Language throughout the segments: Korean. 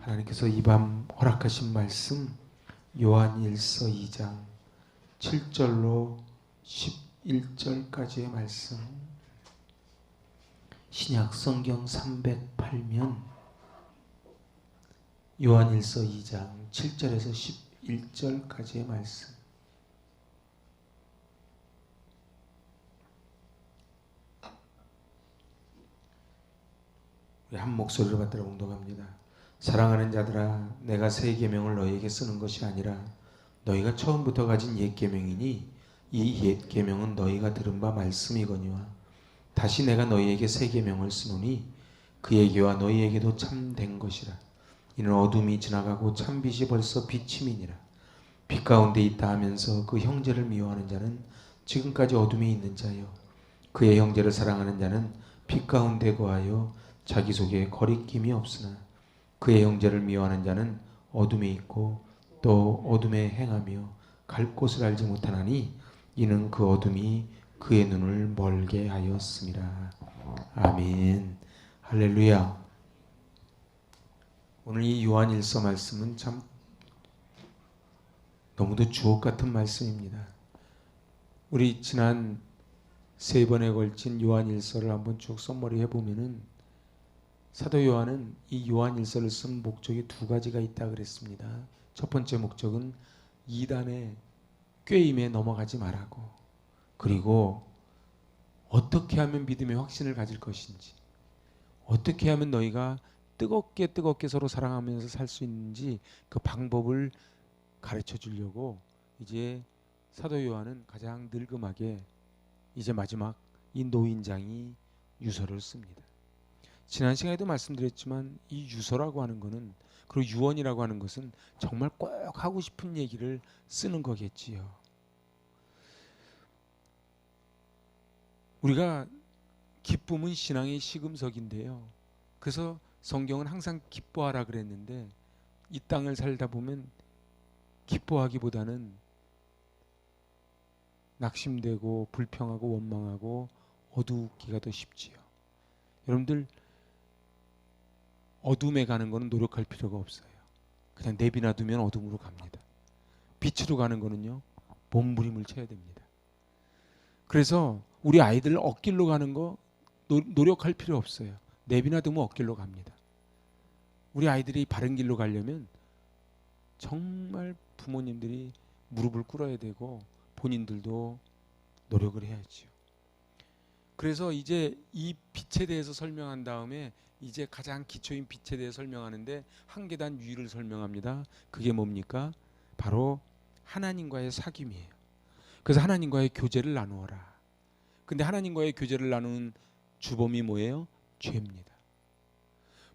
하나님께서 이 밤 허락하신 말씀 요한일서 2장 7절로 11절까지의 말씀, 신약 성경 308면 요한일서 2장 7절에서 11절까지의 말씀. 우리 한 목소리로 받들어 봉독합니다. 사랑하는 자들아, 내가 새 계명을 너희에게 쓰는 것이 아니라 너희가 처음부터 가진 옛 계명이니 이 옛 계명은 너희가 들은 바 말씀이거니와 다시 내가 너희에게 새 계명을 쓰노니 그 얘기와 너희에게도 참된 것이라. 이는 어둠이 지나가고 참빛이 벌써 비침이니라. 빛 가운데 있다 하면서 그 형제를 미워하는 자는 지금까지 어둠에 있는 자요, 그의 형제를 사랑하는 자는 빛 가운데 거하여 자기 속에 거리낌이 없으나 그의 형제를 미워하는 자는 어둠에 있고 또 어둠에 행하며 갈 곳을 알지 못하나니 이는 그 어둠이 그의 눈을 멀게 하였습니다. 아멘. 할렐루야. 오늘 이 요한일서 말씀은 참 너무도 주옥 같은 말씀입니다. 우리 지난 세 번에 걸친 요한일서를 한번 쭉 썸머리 해보면은 사도 요한은 이 요한일서를 쓴 목적이 두 가지가 있다 그랬습니다. 첫 번째 목적은 이단의 꾀임에 넘어가지 말라고, 그리고 어떻게 하면 믿음의 확신을 가질 것인지, 어떻게 하면 너희가 뜨겁게 서로 사랑하면서 살 수 있는지 그 방법을 가르쳐 주려고 이제 사도 요한은 가장 늙음하게 이제 마지막 이 노인장이 유서를 씁니다. 지난 시간에도 말씀드렸지만 이 유서라고 하는 것은, 그리고 유언이라고 하는 것은 정말 꼭 하고 싶은 얘기를 쓰는 거겠지요. 우리가 기쁨은 신앙의 시금석인데요, 그래서 성경은 항상 기뻐하라 그랬는데 이 땅을 살다 보면 기뻐하기보다는 낙심되고 불평하고 원망하고 어두우기가 더 쉽지요. 여러분들, 어둠에 가는 거는 노력할 필요가 없어요. 그냥 내비놔 두면 어둠으로 갑니다. 빛으로 가는 거는요, 몸부림을 쳐야 됩니다. 그래서 우리 아이들 엇길로 가는 거 노력할 필요 없어요. 내비놔 두면 엇길로 갑니다. 우리 아이들이 바른 길로 가려면 정말 부모님들이 무릎을 꿇어야 되고 본인들도 노력을 해야지요. 그래서 이제 이 빛에 대해서 설명한 다음에 이제 가장 기초인 빛에 대해 설명하는데 한 계단 위를 설명합니다. 그게 뭡니까? 바로 하나님과의 사귐이에요. 그래서 하나님과의 교제를 나누어라. 근데 하나님과의 교제를 나누는 주범이 뭐예요? 죄입니다.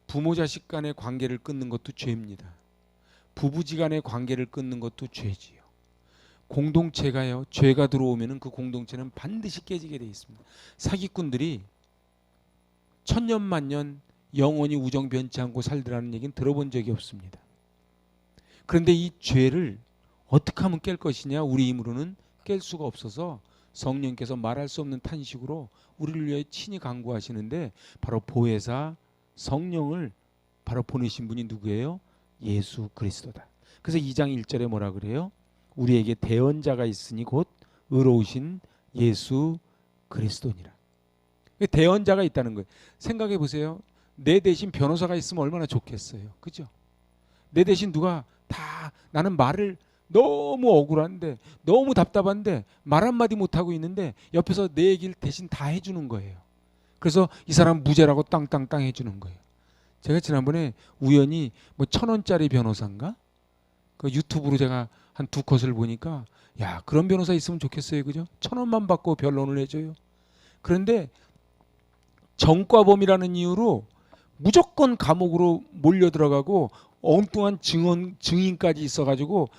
부모 자식 간의 관계를 끊는 것도 죄입니다. 부부지간의 관계를 끊는 것도 죄지요. 공동체가요, 죄가 들어오면 그 공동체는 반드시 깨지게 되어 있습니다. 사기꾼들이 천년만년 영원히 우정 변치 않고 살더라는 얘기는 들어본 적이 없습니다. 그런데 이 죄를 어떻게 하면 깰 것이냐, 우리 힘으로는 깰 수가 없어서 성령께서 말할 수 없는 탄식으로 우리를 위해 친히 간구하시는데 바로 보혜사 성령을 바로 보내신 분이 누구예요? 예수 그리스도다. 그래서 2장 1절에 뭐라 그래요? 우리에게 대언자가 있으니 곧 의로우신 예수 그리스도니라. 대언자가 있다는 거예요. 생각해 보세요. 내 대신 변호사가 있으면 얼마나 좋겠어요. 그죠? 내 대신 누가 다, 나는 말을 너무 억울한데 너무 답답한데 말 한마디 못하고 있는데 옆에서 내 얘기를 대신 다 해주는 거예요. 그래서 이 사람 무죄라고 땅땅땅 해주는 거예요. 제가 지난번에 우연히 뭐 1,000원짜리 변호사인가? 그 유튜브로 제가 한 두 컷을 보니까, 야, 그런 변호사 있으면 좋겠어요. 그죠? 1,000원만 받고 변론을 해줘요. 그런데 전과범이라는 이유로 무조건 감옥으로 몰려 들어가고 엉뚱한 증인까지 있어가지고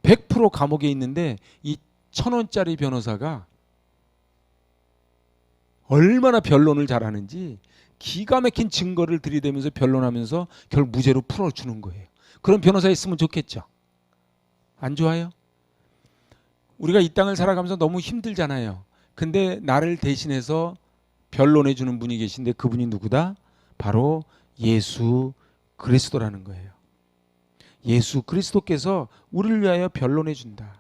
100% 감옥에 있는데 이 1,000원짜리 변호사가 얼마나 변론을 잘하는지 기가 막힌 증거를 들이대면서 변론하면서 결국 무죄로 풀어주는 거예요. 그런 변호사 있으면 좋겠죠? 안 좋아요? 우리가 이 땅을 살아가면서 너무 힘들잖아요. 근데 나를 대신해서 변론해 주는 분이 계신데 그분이 누구다? 바로 예수 그리스도라는 거예요. 예수 그리스도께서 우리를 위하여 변론해 준다.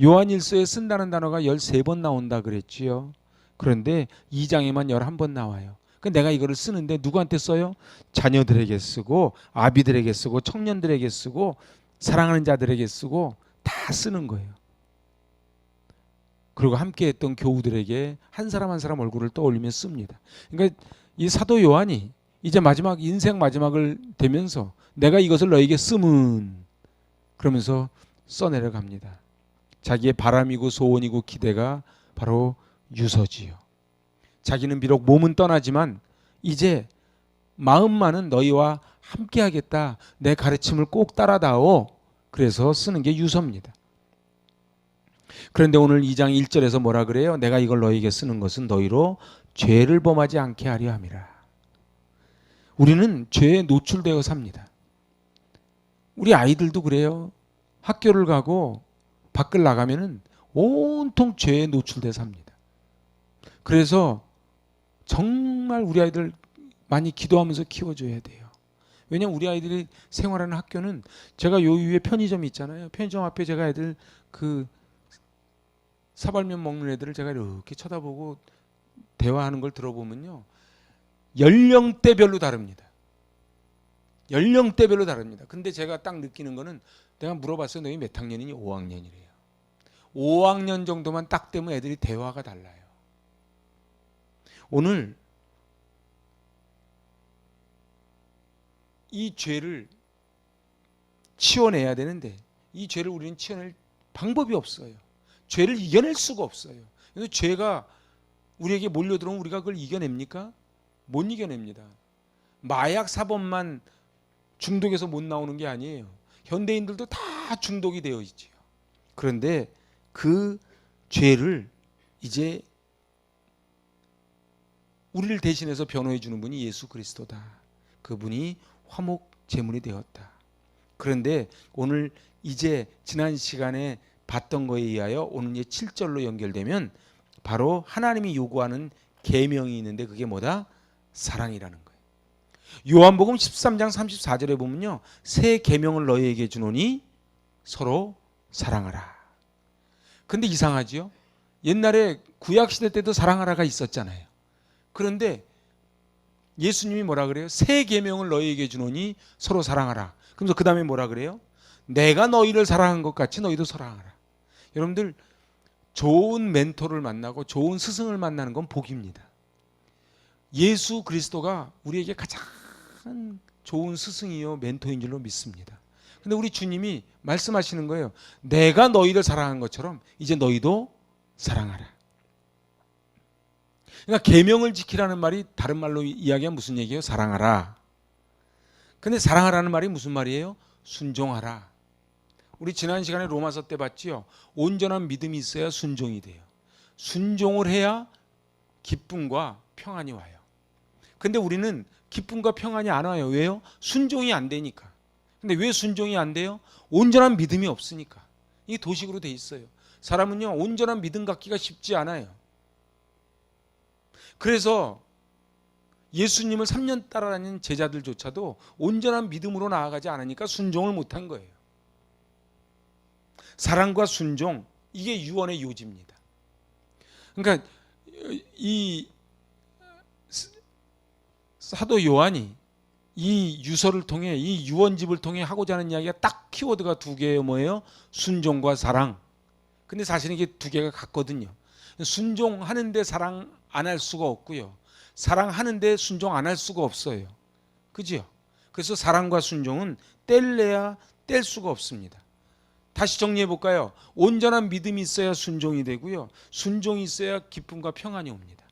요한일서에 쓴다는 단어가 13번 나온다 그랬지요. 그런데 2장에만 11번 나와요. 내가 이거를 쓰는데 누구한테 써요? 자녀들에게 쓰고 아비들에게 쓰고 청년들에게 쓰고 사랑하는 자들에게 쓰고 다 쓰는 거예요. 그리고 함께했던 교우들에게 한 사람 한 사람 얼굴을 떠올리며 씁니다. 그러니까 이 사도 요한이 이제 마지막 인생 마지막을 되면서 내가 이것을 너에게 쓰면 그러면서 써내려갑니다. 자기의 바람이고 소원이고 기대가 바로 유서지요. 자기는 비록 몸은 떠나지만 이제 마음만은 너희와 함께하겠다. 내 가르침을 꼭 따라다오. 그래서 쓰는 게 유서입니다. 그런데 오늘 2장 1절에서 뭐라 그래요? 내가 이걸 너희에게 쓰는 것은 너희로 죄를 범하지 않게 하려 함이라. 우리는 죄에 노출되어 삽니다. 우리 아이들도 그래요. 학교를 가고 밖을 나가면은 온통 죄에 노출돼 삽니다. 그래서 정말 우리 아이들 많이 기도하면서 키워줘야 돼요. 왜냐하면 우리 아이들이 생활하는 학교는 제가 요 위에 편의점이 있잖아요. 편의점 앞에 제가 애들 그 사발면 먹는 애들을 제가 이렇게 쳐다보고 대화하는 걸 들어보면요. 연령대별로 다릅니다. 연령대별로 다릅니다. 근데 제가 딱 느끼는 거는 내가 물어봤어요. 너희 몇 학년이니? 5학년이래요. 5학년 정도만 딱 되면 애들이 대화가 달라요. 오늘 이 죄를 치워내야 되는데 이 죄를 우리는 치워낼 방법이 없어요. 죄를 이겨낼 수가 없어요. 그래서 죄가 우리에게 몰려들어오면 우리가 그걸 이겨냅니까? 못 이겨냅니다. 마약 사범만 중독에서 못 나오는 게 아니에요. 현대인들도 다 중독이 되어 있지요. 그런데 그 죄를 이제 우리를 대신해서 변호해 주는 분이 예수 그리스도다. 그분이 화목 제물이 되었다. 그런데 오늘 이제 지난 시간에 봤던 거에 의하여 오늘 이제 7절로 연결되면 바로 하나님이 요구하는 계명이 있는데 그게 뭐다? 사랑이라는 거예요. 요한복음 13장 34절에 보면요. 새 계명을 너희에게 주노니 서로 사랑하라. 근데 이상하지요? 옛날에 구약시대 때도 사랑하라가 있었잖아요. 그런데 예수님이 뭐라 그래요? 새 계명을 너희에게 주노니 서로 사랑하라. 그러면서 그 다음에 뭐라 그래요? 내가 너희를 사랑한 것 같이 너희도 사랑하라. 여러분들 좋은 멘토를 만나고 좋은 스승을 만나는 건 복입니다. 예수 그리스도가 우리에게 가장 좋은 스승이요 멘토인 줄로 믿습니다. 근데 우리 주님이 말씀하시는 거예요. 내가 너희를 사랑한 것처럼 이제 너희도 사랑하라. 그러니까 계명을 지키라는 말이 다른 말로 이야기하면 무슨 얘기예요? 사랑하라. 근데 사랑하라는 말이 무슨 말이에요? 순종하라. 우리 지난 시간에 로마서 때 봤지요. 온전한 믿음이 있어야 순종이 돼요. 순종을 해야 기쁨과 평안이 와요. 근데 우리는 기쁨과 평안이 안 와요. 왜요? 순종이 안 되니까. 근데 왜 순종이 안 돼요? 온전한 믿음이 없으니까. 이게 도식으로 돼 있어요. 사람은요 온전한 믿음 갖기가 쉽지 않아요. 그래서 예수님을 3년 따라다니는 제자들조차도 온전한 믿음으로 나아가지 않으니까 순종을 못한 거예요. 사랑과 순종, 이게 유언의 요지입니다. 그러니까 이 사도 요한이 이 유서를 통해, 이 유언집을 통해 하고자 하는 이야기가 딱 키워드가 두 개예요. 뭐예요? 순종과 사랑. 근데 사실은 이게 두 개가 같거든요. 순종하는데 사랑 안 할 수가 없고요. 사랑하는데 순종 안 할 수가 없어요. 그죠? 그래서 사랑과 순종은 뗄래야 뗄 수가 없습니다. 다시 정리해 볼까요? 온전한 믿음이 있어야 순종이 되고요. 순종이 있어야 기쁨과 평안이 옵니다.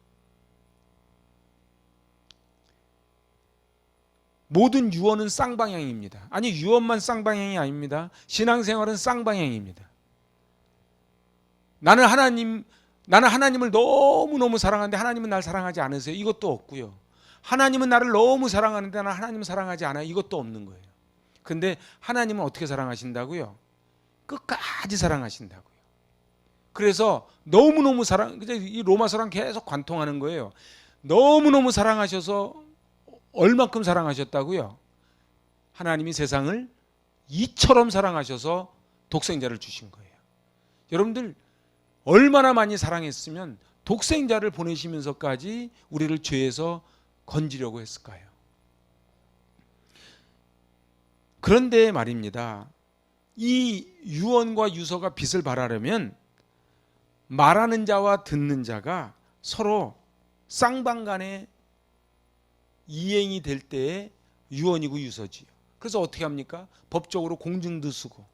모든 유언은 쌍방향입니다. 아니 유언만 쌍방향이 아닙니다. 신앙생활은 쌍방향입니다. 나는 하나님을 너무너무 사랑하는데 하나님은 날 사랑하지 않으세요. 이것도 없고요. 하나님은 나를 너무 사랑하는데 나는 하나님을 사랑하지 않아요. 이것도 없는 거예요. 근데 하나님은 어떻게 사랑하신다고요? 끝까지 사랑하신다고요. 그래서 너무너무 이 로마서랑 계속 관통하는 거예요. 너무너무 사랑하셔서 얼마큼 사랑하셨다고요? 하나님이 세상을 이처럼 사랑하셔서 독생자를 주신 거예요. 여러분들 얼마나 많이 사랑했으면 독생자를 보내시면서까지 우리를 죄에서 건지려고 했을까요? 그런데 말입니다. 이 유언과 유서가 빛을 발하려면 말하는 자와 듣는 자가 서로 쌍방간에 이행이 될 때에 유언이고 유서지요. 그래서 어떻게 합니까? 법적으로 공증도 쓰고.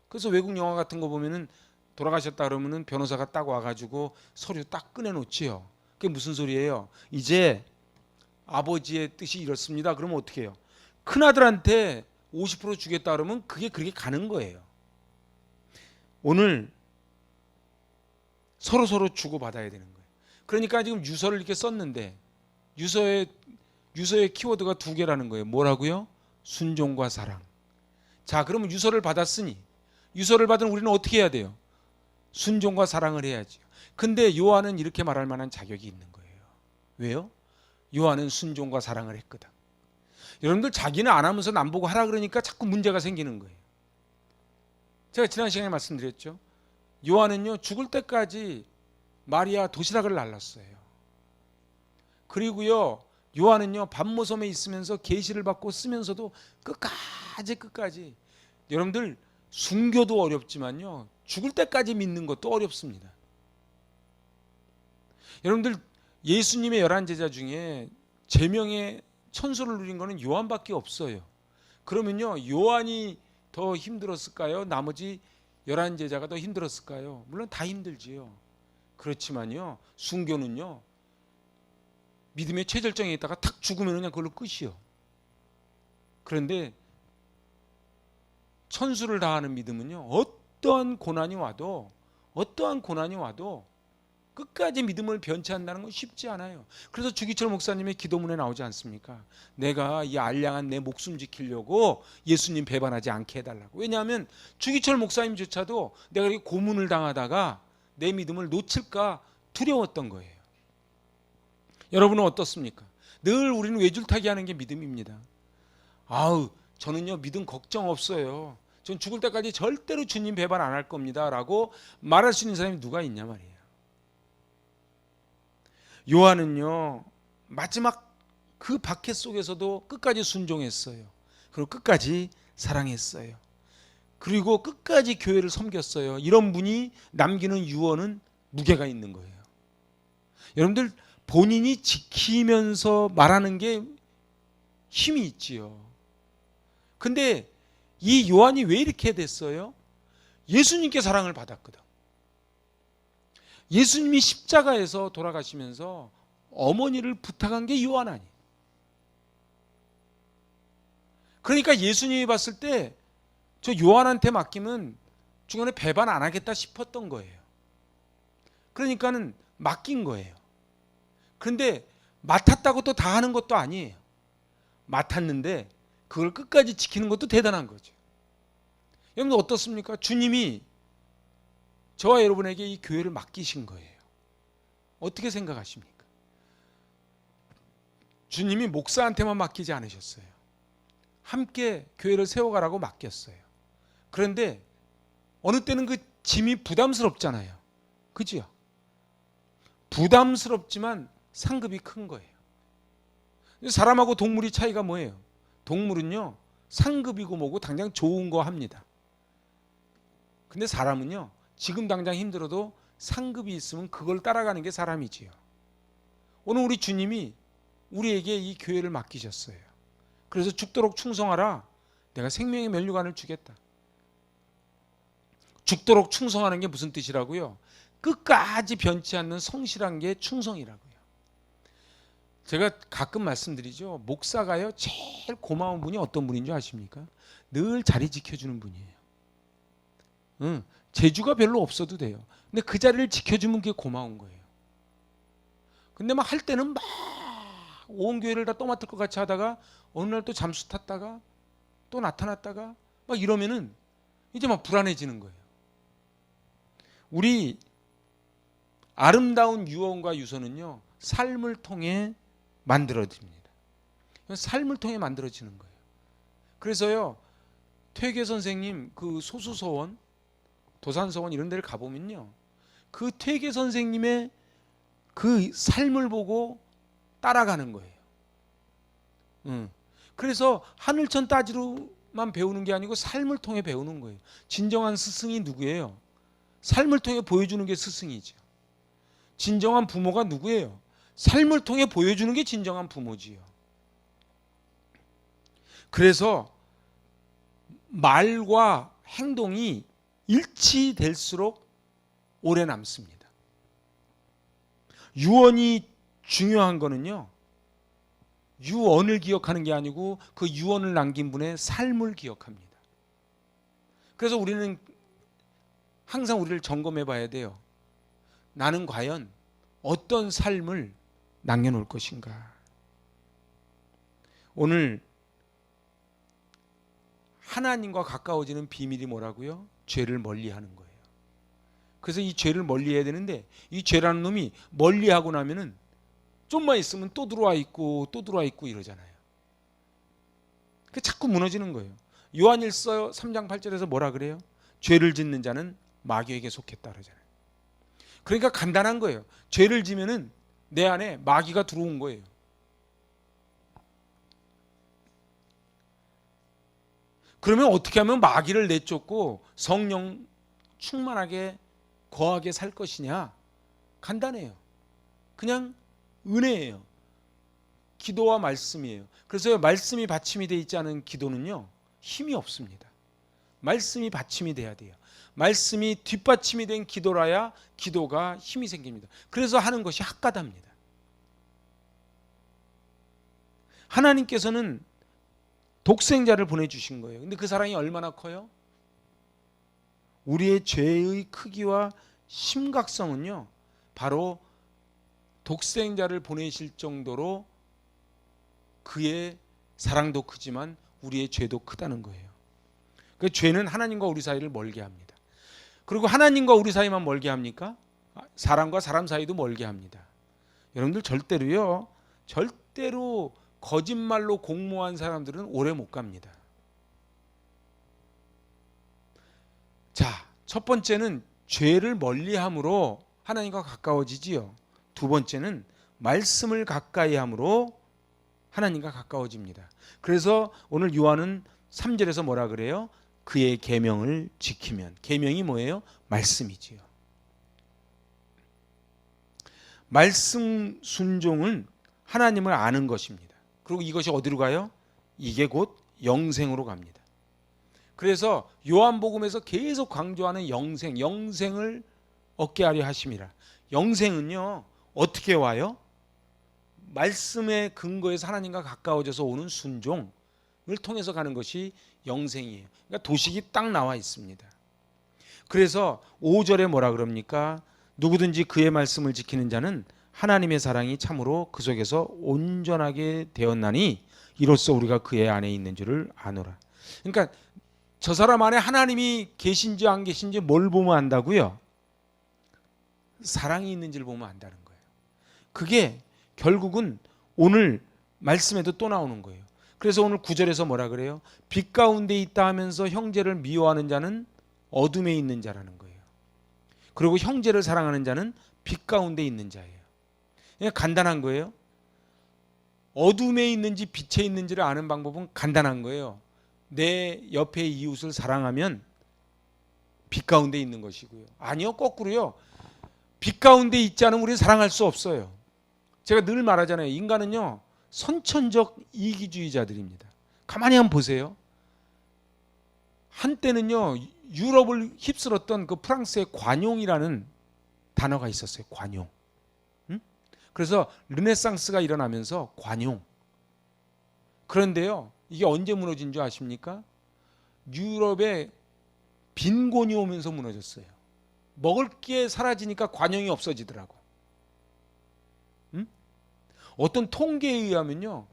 그래서 외국 영화 같은 거 보면은 돌아가셨다 그러면은 변호사가 딱 와가지고 서류 딱 꺼내놓지요. 그게 무슨 소리예요? 이제 아버지의 뜻이 이렇습니다. 그러면 어떻게 해요? 큰아들한테 50% 주겠다 그러면 그게 그렇게 가는 거예요. 오늘 서로 주고 받아야 되는 거예요. 그러니까 지금 유서를 이렇게 썼는데 유서의 키워드가 두 개라는 거예요. 뭐라고요? 순종과 사랑. 자, 그러면 유서를 받았으니 유서를 받은 우리는 어떻게 해야 돼요? 순종과 사랑을 해야죠. 근데 요한은 이렇게 말할 만한 자격이 있는 거예요. 왜요? 요한은 순종과 사랑을 했거든. 여러분들 자기는 안 하면서 남 보고 하라 그러니까 자꾸 문제가 생기는 거예요. 제가 지난 시간에 말씀드렸죠. 요한은요, 죽을 때까지 마리아 도시락을 날랐어요. 그리고요, 요한은요, 밤모섬에 있으면서 계시를 받고 쓰면서도 끝까지 여러분들 순교도 어렵지만요, 죽을 때까지 믿는 것도 어렵습니다. 여러분들 예수님의 11제자 중에 제명의 천수를 누린 거는 요한밖에 없어요. 그러면요, 요한이 더 힘들었을까요? 나머지 11제자가 더 힘들었을까요? 물론 다 힘들지요. 그렇지만요, 순교는요, 믿음의 최절정에 있다가 탁 죽으면 그냥 그걸로 끝이요. 그런데 천수를 다하는 믿음은요, 어떠한 고난이 와도 끝까지 믿음을 변치 않는다는 건 쉽지 않아요. 그래서 주기철 목사님의 기도문에 나오지 않습니까? 내가 이 알량한 내 목숨 지키려고 예수님 배반하지 않게 해달라고. 왜냐하면 주기철 목사님조차도 내가 이렇게 고문을 당하다가 내 믿음을 놓칠까 두려웠던 거예요. 여러분은 어떻습니까? 늘 우리는 외줄타기 하는 게 믿음입니다. 저는요, 믿음 걱정 없어요. 전 죽을 때까지 절대로 주님 배반 안 할 겁니다 라고 말할 수 있는 사람이 누가 있냐 말이에요. 요한은요, 마지막 그 박해 속에서도 끝까지 순종했어요. 그리고 끝까지 사랑했어요. 그리고 끝까지 교회를 섬겼어요. 이런 분이 남기는 유언은 무게가 있는 거예요. 여러분들 본인이 지키면서 말하는 게 힘이 있지요. 근데 이 요한이 왜 이렇게 됐어요? 예수님께 사랑을 받았거든. 예수님이 십자가에서 돌아가시면서 어머니를 부탁한 게 요한 아니에요. 그러니까 예수님이 봤을 때 저 요한한테 맡기면 중간에 배반 안 하겠다 싶었던 거예요. 그러니까는 맡긴 거예요. 그런데 맡았다고 또 다 하는 것도 아니에요. 맡았는데 그걸 끝까지 지키는 것도 대단한 거죠. 여러분 어떻습니까? 주님이 저와 여러분에게 이 교회를 맡기신 거예요. 어떻게 생각하십니까? 주님이 목사한테만 맡기지 않으셨어요. 함께 교회를 세워가라고 맡겼어요. 그런데 어느 때는 그 짐이 부담스럽잖아요. 그죠? 부담스럽지만 상급이 큰 거예요. 사람하고 동물이 차이가 뭐예요? 동물은요, 상급이고 뭐고 당장 좋은 거 합니다. 근데 사람은요, 지금 당장 힘들어도 상급이 있으면 그걸 따라가는 게 사람이지요. 오늘 우리 주님이 우리에게 이 교회를 맡기셨어요. 그래서 죽도록 충성하라. 내가 생명의 면류관을 주겠다. 죽도록 충성하는 게 무슨 뜻이라고요? 끝까지 변치 않는 성실한 게 충성이라고요. 제가 가끔 말씀드리죠. 목사가요, 제일 고마운 분이 어떤 분인 줄 아십니까? 늘 자리 지켜주는 분이에요. 재주가 별로 없어도 돼요. 근데 그 자리를 지켜주면 그게 고마운 거예요. 근데 막 할 때는 막 온 교회를 다 떠맡을 것 같이 하다가 어느 날 또 잠수 탔다가 또 나타났다가 막 이러면은 이제 막 불안해지는 거예요. 우리 아름다운 유언과 유서는요, 삶을 통해 만들어집니다. 삶을 통해 만들어지는 거예요. 그래서요, 퇴계 선생님 그 소수서원, 도산서원 이런 데를 가보면요, 그 퇴계 선생님의 그 삶을 보고 따라가는 거예요. 그래서 하늘천 따지로만 배우는 게 아니고 삶을 통해 배우는 거예요. 진정한 스승이 누구예요? 삶을 통해 보여주는 게 스승이죠. 진정한 부모가 누구예요? 삶을 통해 보여주는 게 진정한 부모지요. 그래서 말과 행동이 일치될수록 오래 남습니다. 유언이 중요한 거는요, 유언을 기억하는 게 아니고 그 유언을 남긴 분의 삶을 기억합니다. 그래서 우리는 항상 우리를 점검해 봐야 돼요. 나는 과연 어떤 삶을 남겨놓을 것인가. 오늘 하나님과 가까워지는 비밀이 뭐라고요? 죄를 멀리하는 거예요. 그래서 이 죄를 멀리해야 되는데, 이 죄라는 놈이 멀리하고 나면은 좀만 있으면 또 들어와 있고 또 들어와 있고 이러잖아요. 그 자꾸 무너지는 거예요. 요한일서 3장 8절에서 뭐라 그래요? 죄를 짓는 자는 마귀에게 속했다 그러잖아요. 그러니까 간단한 거예요. 죄를 지면은 내 안에 마귀가 들어온 거예요. 그러면 어떻게 하면 마귀를 내쫓고 성령 충만하게 거하게 살 것이냐? 간단해요. 그냥 은혜예요. 기도와 말씀이에요. 그래서 말씀이 받침이 되어 있지 않은 기도는요, 힘이 없습니다. 말씀이 받침이 돼야 돼요. 말씀이 뒷받침이 된 기도라야 기도가 힘이 생깁니다. 그래서 하는 것이 학가답니다. 하나님께서는 독생자를 보내주신 거예요. 근데 그 사랑이 얼마나 커요? 우리의 죄의 크기와 심각성은요, 바로 독생자를 보내실 정도로 그의 사랑도 크지만 우리의 죄도 크다는 거예요. 그 죄는 하나님과 우리 사이를 멀게 합니다. 그리고 하나님과 우리 사이만 멀게 합니까? 사람과 사람 사이도 멀게 합니다. 여러분들 절대로 거짓말로 공모한 사람들은 오래 못 갑니다. 자, 첫 번째는 죄를 멀리함으로 하나님과 가까워지지요. 두 번째는 말씀을 가까이 함으로 하나님과 가까워집니다. 그래서 오늘 요한은 3절에서 뭐라 그래요? 그의 계명을 지키면. 계명이 뭐예요? 말씀이지요. 말씀 순종은 하나님을 아는 것입니다. 그리고 이것이 어디로 가요? 이게 곧 영생으로 갑니다. 그래서 요한복음에서 계속 강조하는 영생을 얻게 하려 하심이라. 영생은요, 어떻게 와요? 말씀의 근거에서 하나님과 가까워져서 오는 순종을 통해서 가는 것이 영생이에요. 그러니까 도식이 딱 나와 있습니다. 그래서 5절에 뭐라 그럽니까? 누구든지 그의 말씀을 지키는 자는 하나님의 사랑이 참으로 그 속에서 온전하게 되었나니 이로써 우리가 그의 안에 있는 줄을 아노라. 그러니까 저 사람 안에 하나님이 계신지 안 계신지 뭘 보면 안다고요? 사랑이 있는지를 보면 안다는 거예요. 그게 결국은 오늘 말씀에도 또 나오는 거예요. 그래서 오늘 9절에서 뭐라 그래요? 빛 가운데 있다 하면서 형제를 미워하는 자는 어둠에 있는 자라는 거예요. 그리고 형제를 사랑하는 자는 빛 가운데 있는 자예요. 그냥 간단한 거예요. 어둠에 있는지 빛에 있는지를 아는 방법은 간단한 거예요. 내 옆에 이웃을 사랑하면 빛 가운데 있는 것이고요. 아니요, 거꾸로요. 빛 가운데 있지 않으면 우리는 사랑할 수 없어요. 제가 늘 말하잖아요. 인간은요, 선천적 이기주의자들입니다. 가만히 한번 보세요. 한때는요, 유럽을 휩쓸었던 그 프랑스의 관용이라는 단어가 있었어요. 관용. 그래서 르네상스가 일어나면서 관용. 그런데요, 이게 언제 무너진 줄 아십니까? 유럽에 빈곤이 오면서 무너졌어요. 먹을 게 사라지니까 관용이 없어지더라고. 어떤 통계에 의하면요,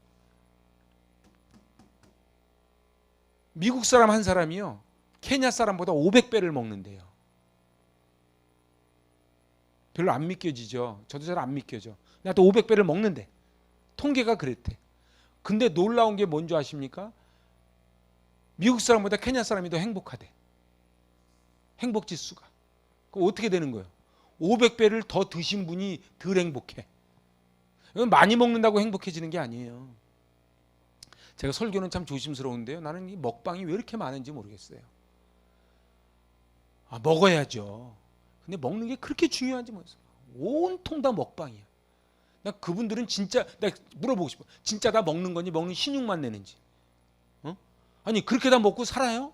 미국 사람 한 사람이요, 케냐 사람보다 500배를 먹는데요. 별로 안 믿겨지죠. 저도 잘 안 믿겨져. 나도 500배를 먹는데 통계가 그랬대. 근데 놀라운 게 뭔지 아십니까? 미국 사람보다 케냐 사람이 더 행복하대. 행복 지수가. 그럼 어떻게 되는 거예요? 500배를 더 드신 분이 덜 행복해. 이건 많이 먹는다고 행복해지는 게 아니에요. 제가 설교는 참 조심스러운데요. 나는 이 먹방이 왜 이렇게 많은지 모르겠어요. 먹어야죠. 근데 먹는 게 그렇게 중요한지 모르겠어요. 온통 다 먹방이야. 나 그분들은 진짜, 나 물어보고 싶어. 진짜 다 먹는 건지 먹는 신용만 내는지. 아니 그렇게 다 먹고 살아요?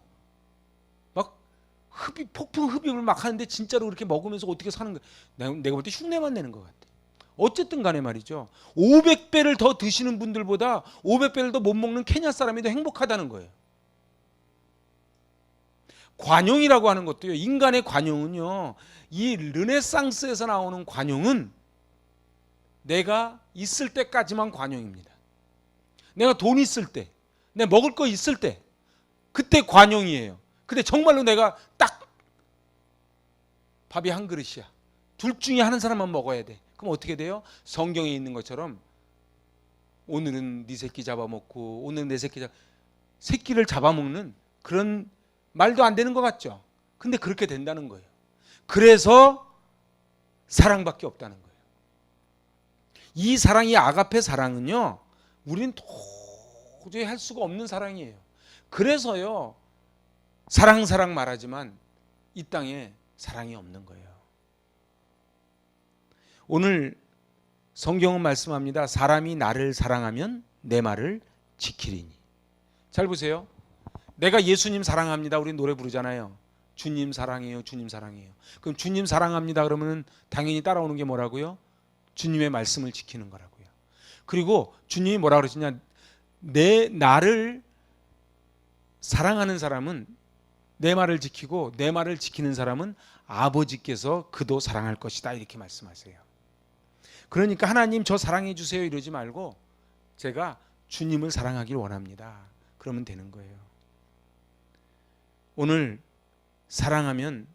막 폭풍 흡입을 막 하는데 진짜로 그렇게 먹으면서 어떻게 사는 거야? 내가 볼 때 흉내만 내는 것 같아. 어쨌든 간에 말이죠. 500배를 더 드시는 분들보다 500배를 더 못 먹는 케냐 사람이 더 행복하다는 거예요. 관용이라고 하는 것도요. 인간의 관용은요. 이 르네상스에서 나오는 관용은 내가 있을 때까지만 관용입니다. 내가 돈 있을 때, 내가 먹을 거 있을 때, 그때 관용이에요. 근데 정말로 내가 딱 밥이 한 그릇이야. 둘 중에 한 사람만 먹어야 돼. 그럼 어떻게 돼요? 성경에 있는 것처럼 오늘은 네 새끼 잡아먹고 오늘은 내 새끼 새끼를 잡아먹는 그런 말도 안 되는 것 같죠? 근데 그렇게 된다는 거예요. 그래서 사랑밖에 없다는 거예요. 이 사랑이 아가페 사랑은요. 우리는 도저히 할 수가 없는 사랑이에요. 그래서요. 사랑 말하지만 이 땅에 사랑이 없는 거예요. 오늘 성경은 말씀합니다. 사람이 나를 사랑하면 내 말을 지키리니. 잘 보세요. 내가 예수님 사랑합니다. 우리 노래 부르잖아요. 주님 사랑해요. 주님 사랑해요. 그럼 주님 사랑합니다. 그러면 당연히 따라오는 게 뭐라고요? 주님의 말씀을 지키는 거라고요. 그리고 주님이 뭐라 그러시냐? 나를 사랑하는 사람은 내 말을 지키고 내 말을 지키는 사람은 아버지께서 그도 사랑할 것이다. 이렇게 말씀하세요. 그러니까 하나님 저 사랑해 주세요 이러지 말고 제가 주님을 사랑하길 원합니다. 그러면 되는 거예요. 오늘 사랑하면,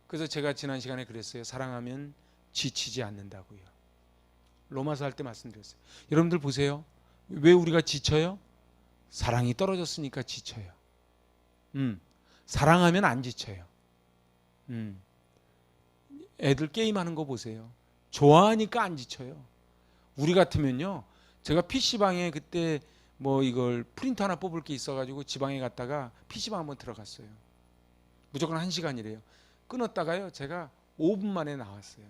그래서 제가 지난 시간에 그랬어요. 사랑하면 지치지 않는다고요. 로마서 할 때 말씀드렸어요. 여러분들 보세요. 왜 우리가 지쳐요? 사랑이 떨어졌으니까 지쳐요. 사랑하면 안 지쳐요. 애들 게임하는 거 보세요. 좋아하니까 안 지쳐요. 우리 같으면요. 제가 PC방에 그때 뭐 이걸 프린터 하나 뽑을 게 있어가지고 지방에 갔다가 PC방 한번 들어갔어요. 무조건 1시간이래요. 끊었다가요. 제가 5분 만에 나왔어요.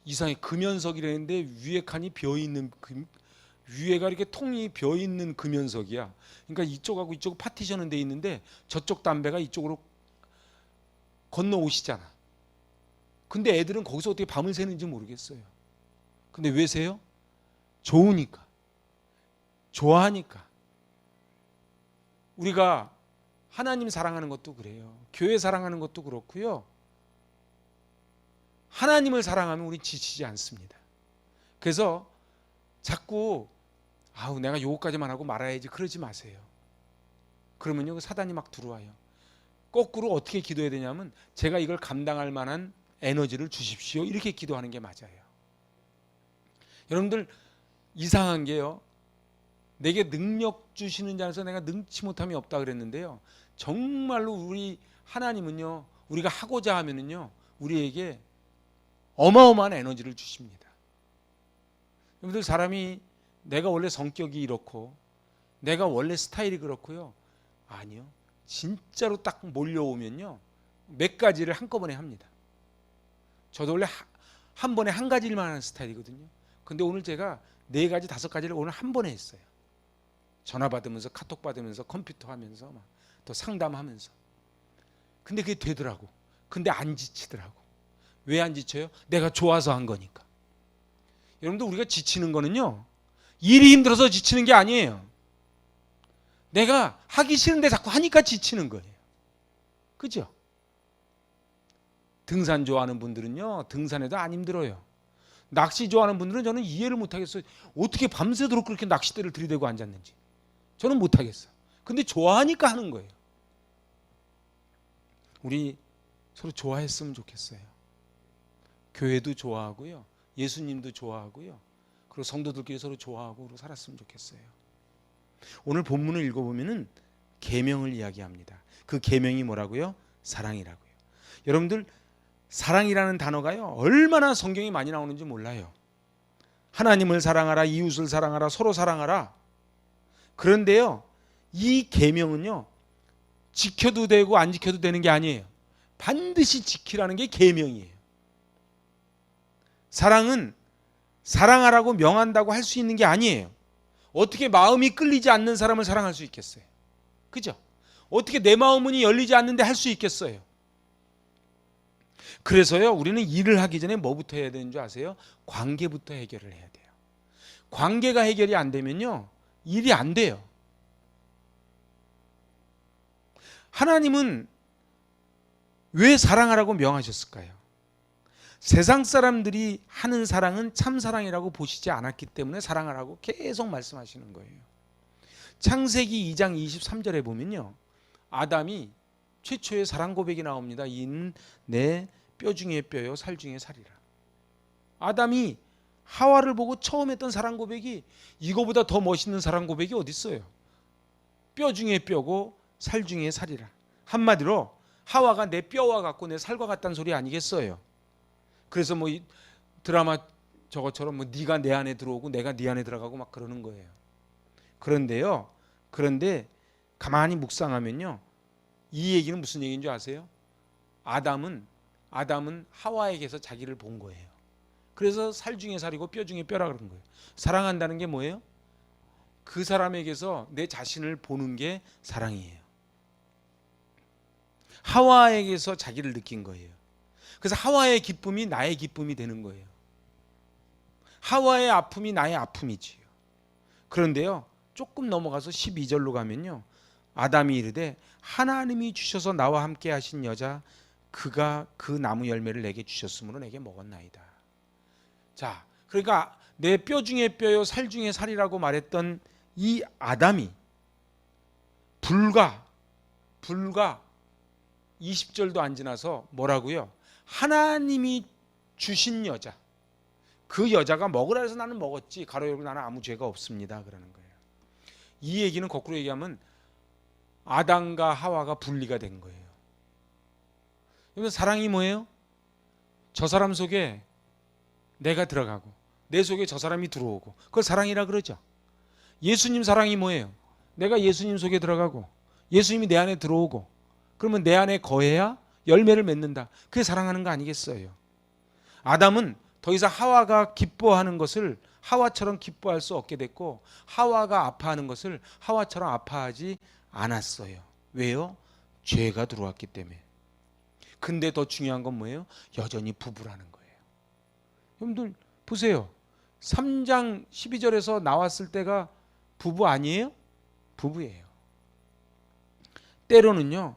이상하게 금연석이라는데 위에 칸이 비어있는, 위에가 이렇게 통이 비어있는 금연석이야. 그러니까 이쪽하고 이쪽 파티션은 돼 있는데 저쪽 담배가 이쪽으로 건너오시잖아. 근데 애들은 거기서 어떻게 밤을 새는지 모르겠어요. 근데 왜 새요? 좋으니까. 좋아하니까. 우리가 하나님 사랑하는 것도 그래요. 교회 사랑하는 것도 그렇고요. 하나님을 사랑하면 우리 지치지 않습니다. 그래서 자꾸 내가 요거까지만 하고 말아야지 그러지 마세요. 그러면요 사단이 막 들어와요. 거꾸로 어떻게 기도해야 되냐면 제가 이걸 감당할 만한 에너지를 주십시오. 이렇게 기도하는 게 맞아요. 여러분들 이상한 게요. 내게 능력 주시는 자에서 내가 능치 못함이 없다 그랬는데요. 정말로 우리 하나님은요. 우리가 하고자 하면은요. 우리에게 어마어마한 에너지를 주십니다. 여러분들 사람이 내가 원래 성격이 이렇고 내가 원래 스타일이 그렇고요. 아니요. 진짜로 딱 몰려오면요. 몇 가지를 한꺼번에 합니다. 저도 원래 한 번에 한 가지만 하는 스타일이거든요. 근데 오늘 제가 4가지, 5가지를 오늘 한 번에 했어요. 전화 받으면서 카톡 받으면서 컴퓨터 하면서 막 또 상담하면서. 근데 그게 되더라고. 근데 안 지치더라고. 왜 안 지쳐요? 내가 좋아서 한 거니까. 여러분들 우리가 지치는 거는요. 일이 힘들어서 지치는 게 아니에요. 내가 하기 싫은데 자꾸 하니까 지치는 거예요. 그죠? 등산 좋아하는 분들은요. 등산해도 안 힘들어요. 낚시 좋아하는 분들은 저는 이해를 못하겠어요. 어떻게 밤새도록 그렇게 낚싯대를 들이대고 앉았는지. 저는 못하겠어요. 근데 좋아하니까 하는 거예요. 우리 서로 좋아했으면 좋겠어요. 교회도 좋아하고요. 예수님도 좋아하고요. 그리고 성도들끼리 서로 좋아하고 그러고 살았으면 좋겠어요. 오늘 본문을 읽어보면은 계명을 이야기합니다. 그 계명이 뭐라고요? 사랑이라고요. 여러분들 사랑이라는 단어가요 얼마나 성경에 많이 나오는지 몰라요. 하나님을 사랑하라, 이웃을 사랑하라, 서로 사랑하라. 그런데요 이 계명은요 지켜도 되고 안 지켜도 되는 게 아니에요. 반드시 지키라는 게 계명이에요. 사랑은 사랑하라고 명한다고 할 수 있는 게 아니에요. 어떻게 마음이 끌리지 않는 사람을 사랑할 수 있겠어요? 그죠? 어떻게 내 마음문이 열리지 않는데 할 수 있겠어요? 그래서요 우리는 일을 하기 전에 뭐부터 해야 되는 줄 아세요? 관계부터 해결을 해야 돼요. 관계가 해결이 안 되면요 일이 안 돼요. 하나님은 왜 사랑하라고 명하셨을까요? 세상 사람들이 하는 사랑은 참사랑이라고 보시지 않았기 때문에 사랑하라고 계속 말씀하시는 거예요. 창세기 2장 23절에 보면요 아담이 최초의 사랑 고백이 나옵니다. 이는 내 뼈 중에 뼈요 살 중에 살이라. 아담이 하와를 보고 처음 했던 사랑 고백이 이거보다 더 멋있는 사랑 고백이 어디 있어요? 뼈 중에 뼈고 살 중에 살이라. 한마디로 하와가 내 뼈와 같고 내 살과 같다는 소리 아니겠어요? 그래서 뭐 드라마 저것처럼 뭐 네가 내 안에 들어오고 내가 네 안에 들어가고 막 그러는 거예요. 그런데 가만히 묵상하면요 이 얘기는 무슨 얘기인 줄 아세요? 아담은 하와에게서 자기를 본 거예요. 그래서 살 중에 살이고 뼈 중에 뼈라 그런 거예요. 사랑한다는 게 뭐예요? 그 사람에게서 내 자신을 보는 게 사랑이에요. 하와에게서 자기를 느낀 거예요. 그래서 하와의 기쁨이 나의 기쁨이 되는 거예요. 하와의 아픔이 나의 아픔이지요. 그런데요 조금 넘어가서 12절로 가면요 아담이 이르되 하나님이 주셔서 나와 함께 하신 여자 그가 그 나무 열매를 내게 주셨으므로 내게 먹었나이다. 자, 그러니까 내 뼈 중에 뼈요 살 중에 살이라고 말했던 이 아담이 불과 20절도 안 지나서 뭐라고요? 하나님이 주신 여자, 그 여자가 먹으라 해서 나는 먹었지 가로 열고 나는 아무 죄가 없습니다 그러는 거예요. 이 얘기는 거꾸로 얘기하면 아담과 하와가 분리가 된 거예요. 그러면 사랑이 뭐예요? 저 사람 속에 내가 들어가고 내 속에 저 사람이 들어오고 그걸 사랑이라 그러죠. 예수님 사랑이 뭐예요? 내가 예수님 속에 들어가고 예수님이 내 안에 들어오고 그러면 내 안에 거해야 열매를 맺는다. 그게 사랑하는 거 아니겠어요? 아담은 더 이상 하와가 기뻐하는 것을 하와처럼 기뻐할 수 없게 됐고 하와가 아파하는 것을 하와처럼 아파하지 않았어요. 왜요? 죄가 들어왔기 때문에. 근데 더 중요한 건 뭐예요? 여전히 부부라는 거예요. 여러분들 보세요. 3장 12절에서 나왔을 때가 부부 아니에요? 부부예요. 때로는요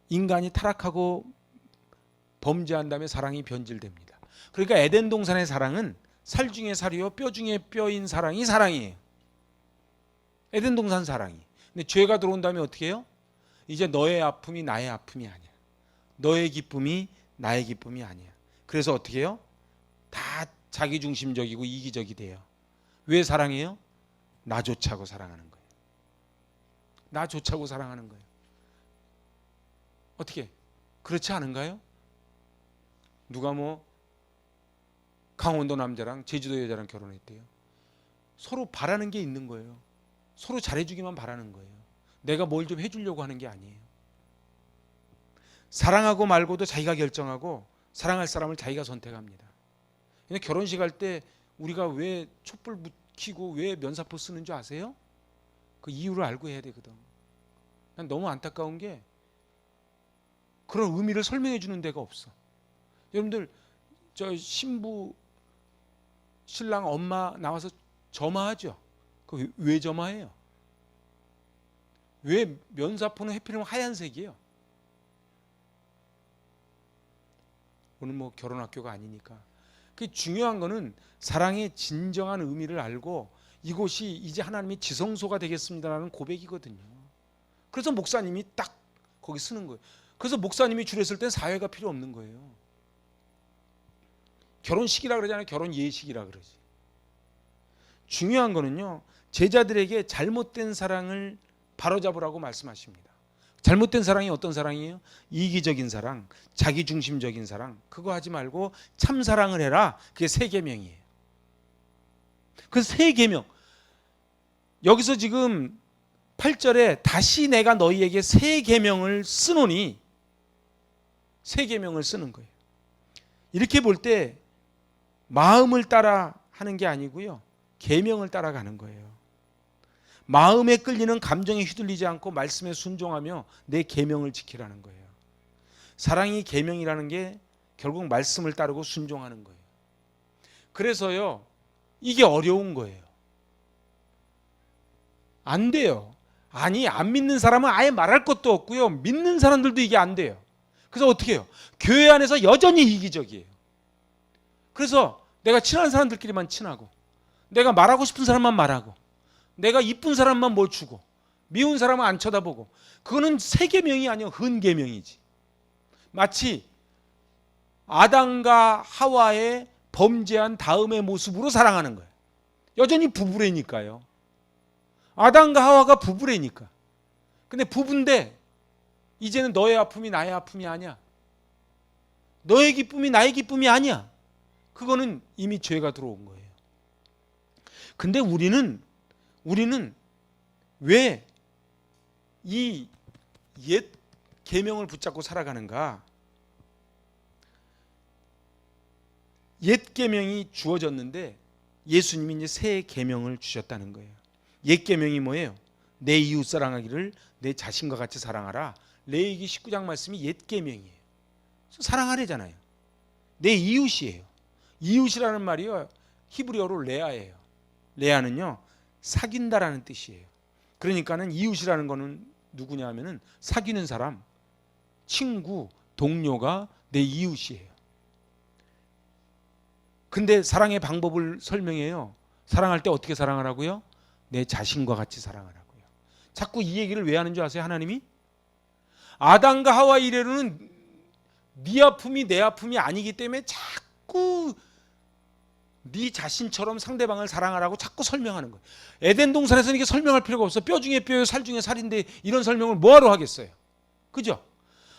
인간이 타락하고 범죄한 다음에 사랑이 변질됩니다. 그러니까 에덴 동산의 사랑은 살 중에 살이요 뼈 중에 뼈인 사랑이 사랑이에요. 에덴 동산 사랑이. 근데 죄가 들어온 다음에 어떻게 해요? 이제 너의 아픔이 나의 아픔이 아니야. 너의 기쁨이 나의 기쁨이 아니야. 그래서 어떻게 해요? 다 자기중심적이고 이기적이 돼요. 왜 사랑해요? 나 좋자고 사랑하는 거예요. 나 좋자고 사랑하는 거예요. 어떻게? 그렇지 않은가요? 누가 뭐 강원도 남자랑 제주도 여자랑 결혼했대요. 서로 바라는 게 있는 거예요. 서로 잘해주기만 바라는 거예요. 내가 뭘 좀 해주려고 하는 게 아니에요. 사랑하고 말고도 자기가 결정하고 사랑할 사람을 자기가 선택합니다. 결혼식 할 때 우리가 왜 촛불 켜고 왜 면사포 쓰는 줄 아세요? 그 이유를 알고 해야 되거든. 난 너무 안타까운 게 그런 의미를 설명해 주는 데가 없어. 여러분들 저 신부 신랑 엄마 나와서 점화하죠. 그 왜 점화해요? 왜 면사포는 해피면 하얀색이에요? 오늘 뭐 결혼학교가 아니니까. 그 중요한 거는 사랑의 진정한 의미를 알고 이곳이 이제 하나님의 지성소가 되겠습니다라는 고백이거든요. 그래서 목사님이 딱 거기 쓰는 거예요. 그래서 목사님이 줄였을 땐 사회가 필요 없는 거예요. 결혼식이라 그러잖아요. 결혼 예식이라 그러지. 중요한 거는요, 제자들에게 잘못된 사랑을 바로잡으라고 말씀하십니다. 잘못된 사랑이 어떤 사랑이에요? 이기적인 사랑, 자기중심적인 사랑. 그거 하지 말고 참 사랑을 해라. 그게 새 계명이에요. 그 새 계명. 여기서 지금 8절에 다시 내가 너희에게 새 계명을 쓰노니, 새 계명을 쓰는 거예요. 이렇게 볼 때 마음을 따라 하는 게 아니고요, 계명을 따라가는 거예요. 마음에 끌리는 감정에 휘둘리지 않고 말씀에 순종하며 내 계명을 지키라는 거예요. 사랑이 계명이라는 게 결국 말씀을 따르고 순종하는 거예요. 그래서요, 이게 어려운 거예요. 안 돼요. 아니, 안 믿는 사람은 아예 말할 것도 없고요, 믿는 사람들도 이게 안 돼요. 그래서 어떻게 해요? 교회 안에서 여전히 이기적이에요. 그래서 내가 친한 사람들끼리만 친하고, 내가 말하고 싶은 사람만 말하고, 내가 이쁜 사람만 뭘 주고, 미운 사람은 안 쳐다보고, 그거는 새 계명이 아니요, 흔계명이지. 마치 아담과 하와의 범죄한 다음의 모습으로 사랑하는 거예요. 여전히 부부래니까요. 아담과 하와가 부부래니까. 근데 부부인데 이제는 너의 아픔이 나의 아픔이 아니야. 너의 기쁨이 나의 기쁨이 아니야. 그거는 이미 죄가 들어온 거예요. 근데 우리는 왜 이 옛 계명을 붙잡고 살아가는가? 옛 계명이 주어졌는데 예수님이 이제 새 계명을 주셨다는 거예요. 옛 계명이 뭐예요? 내 이웃 사랑하기를 내 자신과 같이 사랑하라. 레위기 19장 말씀이 옛 계명이에요. 사랑하래잖아요. 내 이웃이에요. 이웃이라는 말이요, 히브리어로 레아예요. 레아는요, 사귄다라는 뜻이에요. 그러니까는 이웃이라는 거는 누구냐 하면은 사귀는 사람, 친구, 동료가 내 이웃이에요. 근데 사랑의 방법을 설명해요. 사랑할 때 어떻게 사랑하라고요? 내 자신과 같이 사랑하라고요. 자꾸 이 얘기를 왜 하는 줄 아세요? 하나님이? 아담과 하와 이래로는 네 아픔이 내 아픔이 아니기 때문에 자꾸 네 자신처럼 상대방을 사랑하라고 자꾸 설명하는 거예요. 에덴 동산에서는 이게 설명할 필요가 없어. 뼈 중에 뼈요, 살 중에 살인데 이런 설명을 뭐하러 하겠어요? 그죠?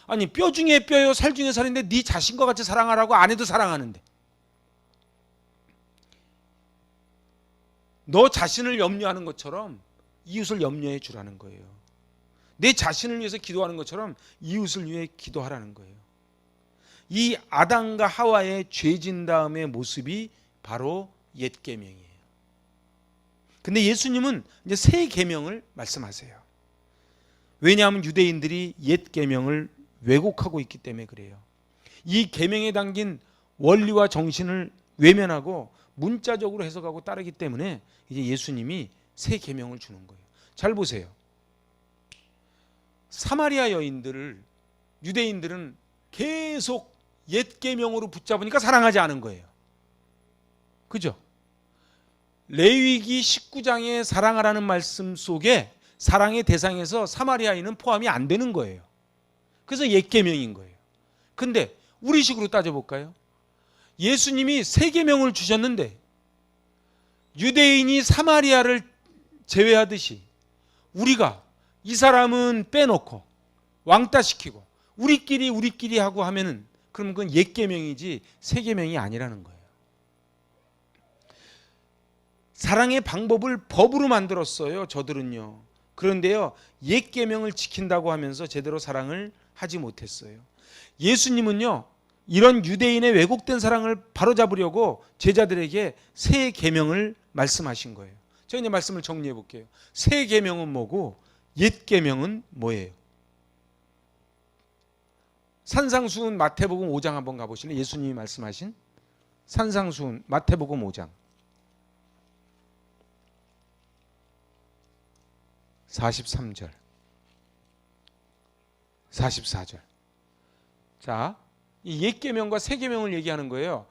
아니, 뼈 중에 뼈요, 살 중에 살인데 네 자신과 같이 사랑하라고 안 해도 사랑하는데, 너 자신을 염려하는 것처럼 이웃을 염려해 주라는 거예요. 내 자신을 위해서 기도하는 것처럼 이웃을 위해 기도하라는 거예요. 이 아담과 하와의 죄진 다음의 모습이 바로 옛 계명이에요. 근데 예수님은 이제 새 계명을 말씀하세요. 왜냐하면 유대인들이 옛 계명을 왜곡하고 있기 때문에 그래요. 이 계명에 담긴 원리와 정신을 외면하고 문자적으로 해석하고 따르기 때문에 이제 예수님이 새 계명을 주는 거예요. 잘 보세요. 사마리아 여인들을 유대인들은 계속 옛 계명으로 붙잡으니까 사랑하지 않은 거예요. 그죠? 레위기 19장의 사랑하라는 말씀 속에 사랑의 대상에서 사마리아인은 포함이 안 되는 거예요. 그래서 옛 계명인 거예요. 근데 우리식으로 따져볼까요? 예수님이 새 계명을 주셨는데 유대인이 사마리아를 제외하듯이 우리가 이 사람은 빼놓고 왕따시키고 우리끼리 하고 하면은, 그럼 그건 옛 계명이지 새 계명이 아니라는 거예요. 사랑의 방법을 법으로 만들었어요, 저들은요. 그런데요, 옛 계명을 지킨다고 하면서 제대로 사랑을 하지 못했어요. 예수님은요, 이런 유대인의 왜곡된 사랑을 바로잡으려고 제자들에게 새 계명을 말씀하신 거예요. 제가 이제 말씀을 정리해 볼게요. 새 계명은 뭐고 옛 계명은 뭐예요? 산상수훈 마태복음 5장 한번 가보실래요? 예수님이 말씀하신 산상수훈 마태복음 5장 43절 44절. 자, 이 옛 계명과 새 계명을 얘기하는 거예요.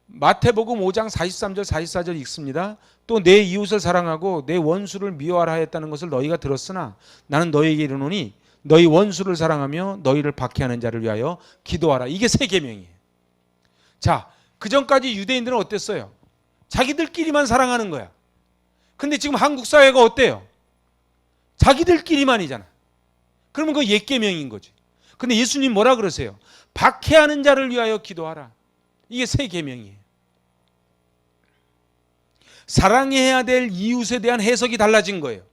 마태복음 5장 43절 44절 읽습니다. 또 내 이웃을 사랑하고 내 원수를 미워하라 하였다는 것을 너희가 들었으나 나는 너희에게 이르노니 너희 원수를 사랑하며 너희를 박해하는 자를 위하여 기도하라. 이게 새 계명이에요. 자, 그 전까지 유대인들은 어땠어요? 자기들끼리만 사랑하는 거야. 근데 지금 한국 사회가 어때요? 자기들끼리만이잖아. 그러면 그거 옛 계명인 거지. 근데 예수님 뭐라 그러세요? 박해하는 자를 위하여 기도하라. 이게 새 계명이에요. 사랑해야 될 이웃에 대한 해석이 달라진 거예요.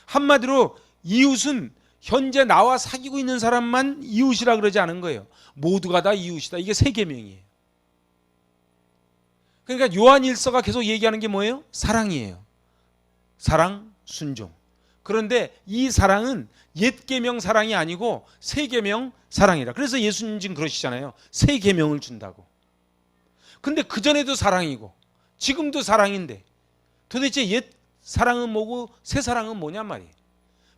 한마디로 이웃은 현재 나와 사귀고 있는 사람만 이웃이라 그러지 않은 거예요. 모두가 다 이웃이다. 이게 새 계명이에요. 그러니까 요한일서가 계속 얘기하는 게 뭐예요? 사랑이에요. 사랑, 순종. 그런데 이 사랑은 옛 계명 사랑이 아니고 새 계명 사랑이라. 그래서 예수님 지금 그러시잖아요. 새 계명을 준다고. 근데 그전에도 사랑이고 지금도 사랑인데 도대체 옛 사랑은 뭐고 새 사랑은 뭐냔 말이에요.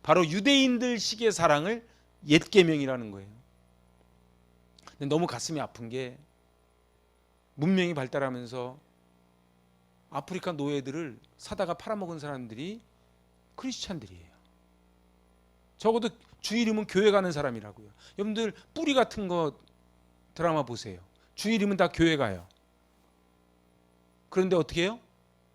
바로 유대인들 식의 사랑을 옛 계명이라는 거예요. 근데 너무 가슴이 아픈 게 문명이 발달하면서 아프리카 노예들을 사다가 팔아먹은 사람들이 크리스찬들이에요. 적어도 주 이름은 교회 가는 사람이라고요. 여러분들 뿌리 같은 거 드라마 보세요. 주 이름은 다 교회 가요. 그런데 어떻게 해요?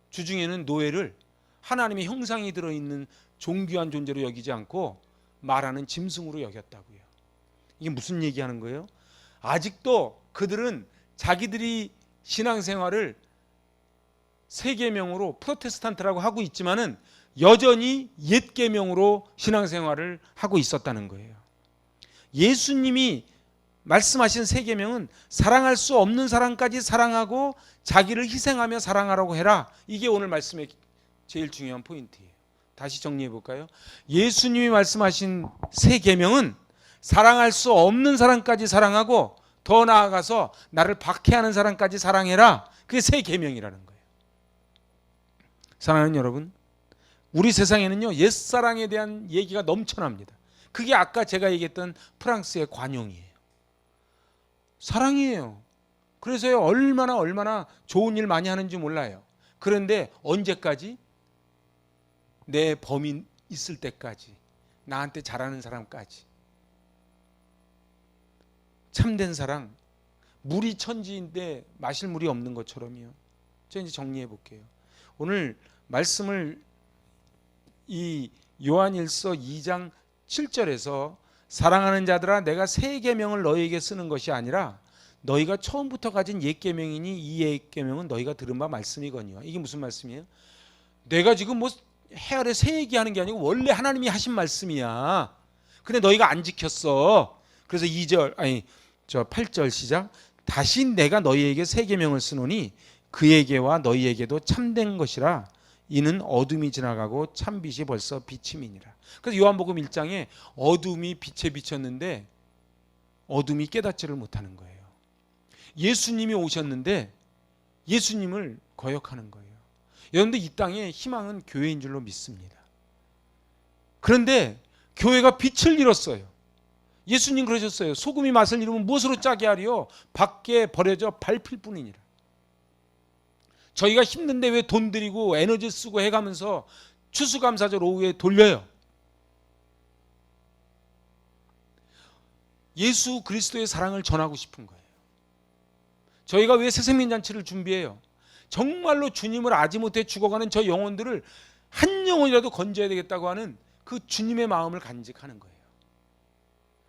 주중에는 노예를 하나님의 형상이 들어있는 존귀한 존재로 여기지 않고 말하는 짐승으로 여겼다고요. 이게 무슨 얘기하는 거예요? 아직도 그들은 자기들이 신앙생활을 새 계명으로 프로테스탄트라고 하고 있지만은 여전히 옛 계명으로 신앙생활을 하고 있었다는 거예요. 예수님이 말씀하신 새 계명은 사랑할 수 없는 사람까지 사랑하고 자기를 희생하며 사랑하라고 해라. 이게 오늘 말씀의 제일 중요한 포인트예요. 다시 정리해 볼까요? 예수님이 말씀하신 새 계명은 사랑할 수 없는 사람까지 사랑하고 더 나아가서 나를 박해하는 사람까지 사랑해라. 그게 새 계명이라는 거예요. 사랑하는 여러분, 우리 세상에는요 옛사랑에 대한 얘기가 넘쳐납니다. 그게 아까 제가 얘기했던 프랑스의 관용이에요. 사랑이에요. 그래서요 얼마나 좋은 일 많이 하는지 몰라요. 그런데 언제까지? 내 범인 있을 때까지, 나한테 잘하는 사람까지. 참된 사랑, 물이 천지인데 마실 물이 없는 것처럼요. 제가 이제 정리해 볼게요. 오늘 말씀을 이 요한일서 2장 7절에서 사랑하는 자들아 내가 새 계명을 너희에게 쓰는 것이 아니라 너희가 처음부터 가진 옛 계명이니 이 옛 계명은 너희가 들은 바 말씀이거니와. 이게 무슨 말씀이에요? 내가 지금 뭐 해 아래 새 얘기하는 게 아니고 원래 하나님이 하신 말씀이야. 근데 너희가 안 지켰어. 그래서 8절 시작. 다시 내가 너희에게 새 계명을 쓰노니 그에게와 너희에게도 참된 것이라. 이는 어둠이 지나가고 참빛이 벌써 비침이니라. 그래서 요한복음 1장에 어둠이 빛에 비쳤는데 어둠이 깨닫지를 못하는 거예요. 예수님이 오셨는데 예수님을 거역하는 거예요. 여러분들 이 땅에 희망은 교회인 줄로 믿습니다. 그런데 교회가 빛을 잃었어요. 예수님 그러셨어요. 소금이 맛을 잃으면 무엇으로 짜게 하리요? 밖에 버려져 밟힐 뿐이니라. 저희가 힘든데 왜 돈 들이고 에너지 쓰고 해가면서 추수감사절 오후에 돌려요? 예수 그리스도의 사랑을 전하고 싶은 거예요. 저희가 왜 새생민잔치를 준비해요? 정말로 주님을 아지 못해 죽어가는 저 영혼들을 한 영혼이라도 건져야 되겠다고 하는 그 주님의 마음을 간직하는 거예요.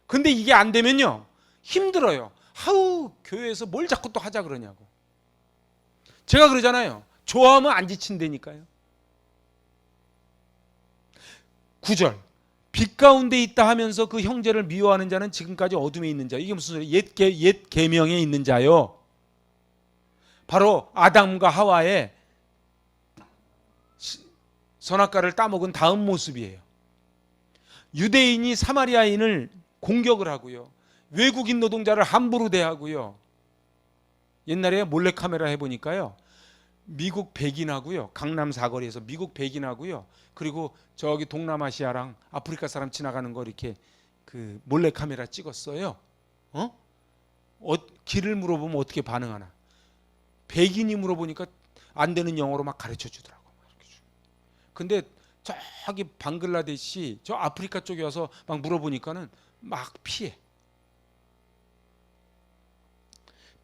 근데 이게 안 되면요 힘들어요. 하우 교회에서 뭘 자꾸 또 하자 그러냐고. 제가 그러잖아요. 좋아하면 안 지친다니까요. 9절 빛 가운데 있다 하면서 그 형제를 미워하는 자는 지금까지 어둠에 있는 자. 이게 무슨 소리예요? 옛 계명에 있는 자요. 바로 아담과 하와의 선악과를 따먹은 다음 모습이에요. 유대인이 사마리아인을 공격을 하고요. 외국인 노동자를 함부로 대하고요. 옛날에 몰래카메라 해보니까요. 미국 백인하고요. 강남 사거리에서 미국 백인하고요. 그리고 저기 동남아시아랑 아프리카 사람 지나가는 거 이렇게 그 몰래카메라 찍었어요. 길을 물어보면 어떻게 반응하나. 백인이 물어보니까 안 되는 영어로 막 가르쳐 주더라고. 근데 저기 방글라데시 저 아프리카 쪽에 와서 막 물어보니까는 막 피해.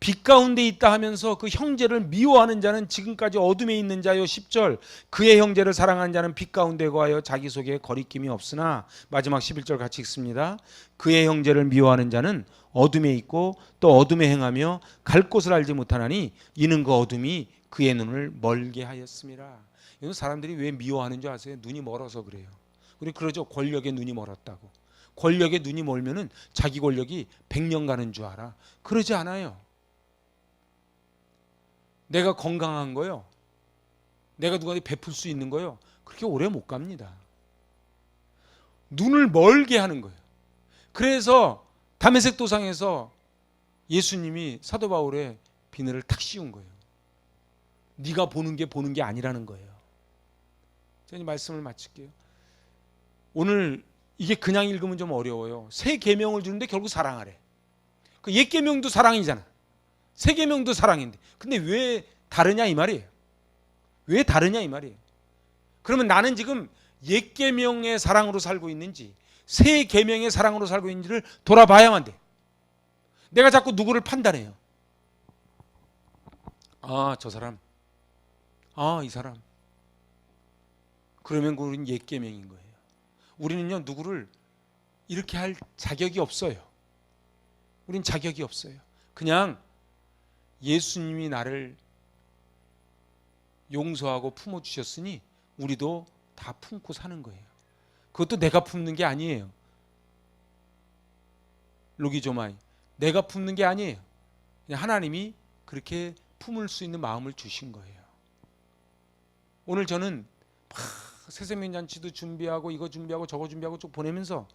빛 가운데 있다 하면서 그 형제를 미워하는 자는 지금까지 어둠에 있는 자요. 10절 그의 형제를 사랑하는 자는 빛 가운데 거하여 자기 속에 거리낌이 없으나, 마지막 11절 같이 읽습니다. 그의 형제를 미워하는 자는 어둠에 있고 또 어둠에 행하며 갈 곳을 알지 못하나니 이는 그 어둠이 그의 눈을 멀게 하였습니다. 이건 사람들이 왜 미워하는 줄 아세요? 눈이 멀어서 그래요. 우리 그러죠. 권력에 눈이 멀었다고. 권력에 눈이 멀면은 자기 권력이 100년 가는 줄 알아. 그러지 않아요. 내가 건강한 거요, 내가 누구한테 베풀 수 있는 거요, 그렇게 오래 못 갑니다. 눈을 멀게 하는 거예요. 그래서 다메섹 도상에서 예수님이 사도 바울의 비늘을 탁 씌운 거예요. 네가 보는 게 아니라는 거예요. 제가 이 말씀을 마칠게요. 오늘 이게 그냥 읽으면 좀 어려워요. 새 계명을 주는데 결국 사랑하래. 그 옛 계명도 사랑이잖아. 새 계명도 사랑인데, 근데 왜 다르냐 이 말이에요. 왜 다르냐 이 말이에요. 그러면 나는 지금 옛 계명의 사랑으로 살고 있는지 새 계명의 사랑으로 살고 있는지를 돌아봐야만 돼. 내가 자꾸 누구를 판단해요. 아, 저 사람, 아, 이 사람. 그러면 우리는 옛 계명인 거예요. 우리는요, 누구를 이렇게 할 자격이 없어요. 우린 자격이 없어요. 그냥 예수님이 나를 용서하고 품어주셨으니 우리도 다 품고 사는 거예요. 그것도 내가 품는 게 아니에요. 로기조마이, 내가 품는 게 아니에요. 그냥 하나님이 그렇게 품을 수 있는 마음을 주신 거예요. 오늘 저는 새생명잔치도 준비하고 이거 준비하고 저거 준비하고 쭉 보내면서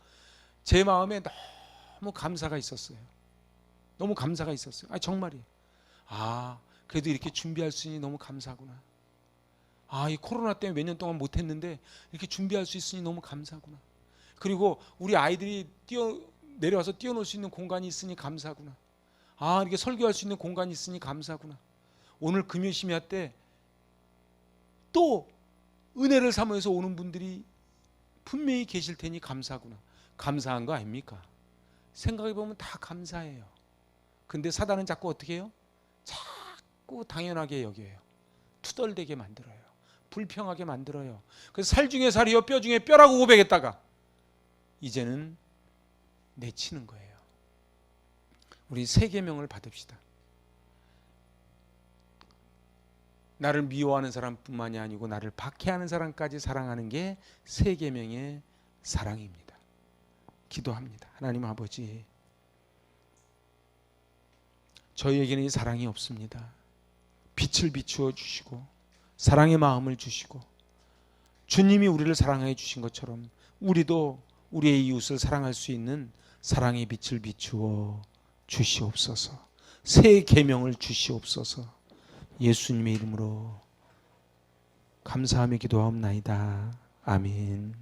제 마음에 너무 감사가 있었어요. 너무 감사가 있었어요. 아, 정말이에요. 아, 그래도 이렇게 준비할 수 있으니 너무 감사구나. 아, 이 코로나 때문에 몇 년 동안 못했는데 이렇게 준비할 수 있으니 너무 감사구나. 그리고 우리 아이들이 내려와서 뛰어놀 수 있는 공간이 있으니 감사구나. 아, 이렇게 설교할 수 있는 공간이 있으니 감사구나. 오늘 금요심야 때 또 은혜를 사모해서 오는 분들이 분명히 계실 테니 감사구나. 감사한 거 아닙니까? 생각해보면 다 감사해요. 근데 사단은 자꾸 어떻게 해요? 자꾸 당연하게 여겨요. 투덜대게 만들어요. 불평하게 만들어요. 그래서 살 중에 살이요 뼈 중에 뼈라고 고백했다가 이제는 내치는 거예요. 우리 새 계명을 받읍시다. 나를 미워하는 사람뿐만이 아니고 나를 박해하는 사람까지 사랑하는 게 새 계명의 사랑입니다. 기도합니다. 하나님 아버지, 저희에게는 이 사랑이 없습니다. 빛을 비추어 주시고 사랑의 마음을 주시고 주님이 우리를 사랑해 주신 것처럼 우리도 우리의 이웃을 사랑할 수 있는 사랑의 빛을 비추어 주시옵소서. 새 계명을 주시옵소서. 예수님의 이름으로 감사하며 기도하옵나이다. 아멘.